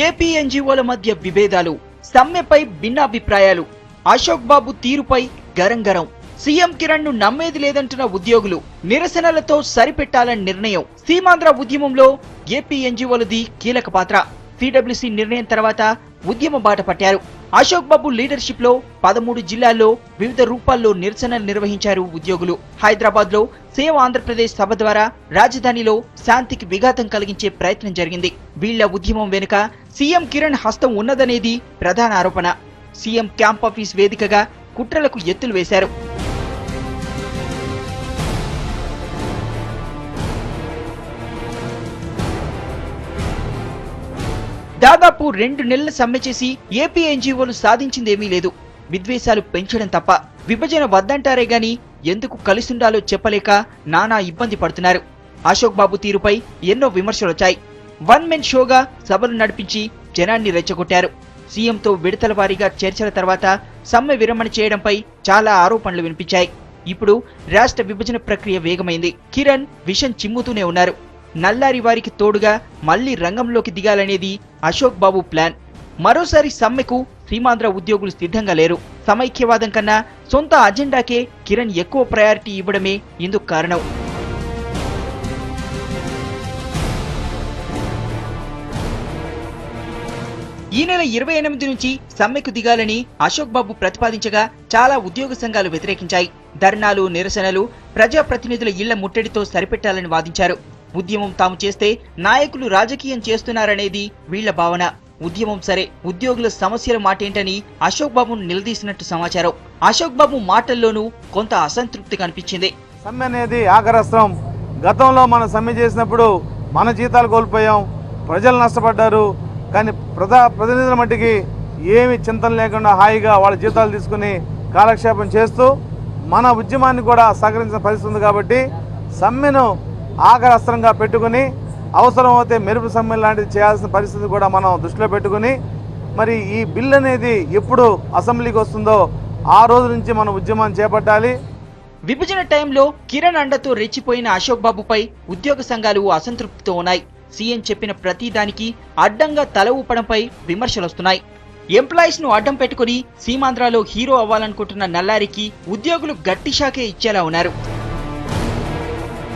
AP ఎన్జీఓల మధ్య విభేదాలు, సమ్మెపై భిన్నాభిప్రాయాలు, అశోక్ బాబు తీరుపై గరం. సీఎం కిరణ్ ను నమ్మేది లేదంటున్న ఉద్యోగులు, నిరసనలతో సరిపెట్టాలని నిర్ణయం. సీమాంధ్ర ఉద్యమంలో ఏపీ ఎన్జీఓలది కీలక పాత్ర. సిడబ్ల్యూసీ నిర్ణయం తర్వాత ఉద్యమ బాట పట్టారు. అశోక్ బాబు లీడర్షిప్ లో 13 జిల్లాల్లో వివిధ రూపాల్లో నిరసనలు నిర్వహించారు ఉద్యోగులు. హైదరాబాద్ లో సేవ్ ఆంధ్రప్రదేశ్ సభ ద్వారా రాజధానిలో శాంతికి విఘాతం కలిగించే ప్రయత్నం జరిగింది. వీళ్ల ఉద్యమం వెనుక సీఎం కిరణ్ హస్తం ఉన్నదనేది ప్రధాన ఆరోపణ. సీఎం క్యాంప్ ఆఫీస్ వేదికగా కుట్రలకు ఎత్తులు వేశారు. దాదాపు 2 నెలల సమ్మె చేసి ఏపీ ఎన్జీఓలు సాధించిందేమీ లేదు. విద్వేషాలు పెంచడం తప్ప. విభజన వద్దంటారే గాని ఎందుకు కలిసుండాలో చెప్పలేక నానా ఇబ్బంది పడుతున్నారు. అశోక్ బాబు తీరుపై ఎన్నో విమర్శలొచ్చాయి. 1 మెన్ షోగా సభలు నడిపించి జనాన్ని రెచ్చగొట్టారు. సీఎంతో విడతల వారీగా చర్చల తర్వాత సమ్మె విరమణ చేయడంపై చాలా ఆరోపణలు వినిపించాయి. ఇప్పుడు రాష్ట్ర విభజన ప్రక్రియ వేగమైంది. కిరణ్ విషం చిమ్ముతూనే ఉన్నారు. నల్లారి వారికి తోడుగా మళ్లీ రంగంలోకి దిగాలనేది అశోక్ బాబు ప్లాన్. మరోసారి సమ్మెకు సీమాంధ్ర ఉద్యోగులు సిద్ధంగా లేరు. సమైక్యవాదం కన్నా సొంత అజెండాకే కిరణ్ ఎక్కువ ప్రయారిటీ ఇవ్వడమే ఇందుకు కారణం. ఈ నెల 28 నుంచి సమ్మెకు దిగాలని అశోక్ బాబు ప్రతిపాదించగా చాలా ఉద్యోగ సంఘాలు వ్యతిరేకించాయి. ధర్నాలు, నిరసనలు, ప్రజాప్రతినిధుల ఇళ్ల ముట్టడితో సరిపెట్టాలని వాదించారు. ఉద్యమం తాము చేస్తే నాయకులు రాజకీయం చేస్తున్నారనేది వీళ్ల భావన. ఉద్యమం సరే, ఉద్యోగుల సమస్యల మాటేంటని అశోక్ బాబును నిలదీసినట్టు సమాచారం. అశోక్ బాబు మాటల్లోనూ కొంత అసంతృప్తి కనిపించింది. సమ్మె అనేది ఆఖరస్త్రం. గతంలో మనం సమ్మె చేసినప్పుడు మన జీతాలు కోల్పోయాం, ప్రజలు నష్టపడ్డారు. కానీ ప్రతినిధుల మట్టికి ఏమి చింతన లేకుండా హాయిగా వాళ్ళ జీతాలు తీసుకుని కాలక్షేపం చేస్తూ మన ఉద్యమాన్ని కూడా సహకరించిన పరిస్థితి ఉంది. కాబట్టి సమ్మెను ఆఖరస్త్రంగా పెట్టుకుని అవసరమైతే మెరుపు సమ్మె లాంటిది చేయాల్సిన పరిస్థితి కూడా మనం దృష్టిలో పెట్టుకుని మరి ఈ బిల్ అనేది ఎప్పుడు అసెంబ్లీకి వస్తుందో ఆ రోజు నుంచి మనం ఉద్యమాన్ని చేపట్టాలి. విభజన టైంలో కిరణ్ అండతో రెచ్చిపోయిన అశోక్ బాబుపై ఉద్యోగ సంఘాలు అసంతృప్తితో ఉన్నాయి. సీఎం చెప్పిన ప్రతి దానికి అడ్డంగా తల ఊపడంపై విమర్శలొస్తున్నాయి. ఎంప్లాయీస్ ను అడ్డం పెట్టుకుని సీమాంధ్రలో హీరో అవ్వాలనుకుంటున్న నల్లారికి ఉద్యోగులు గట్టి షాకే ఇచ్చేలా ఉన్నారు.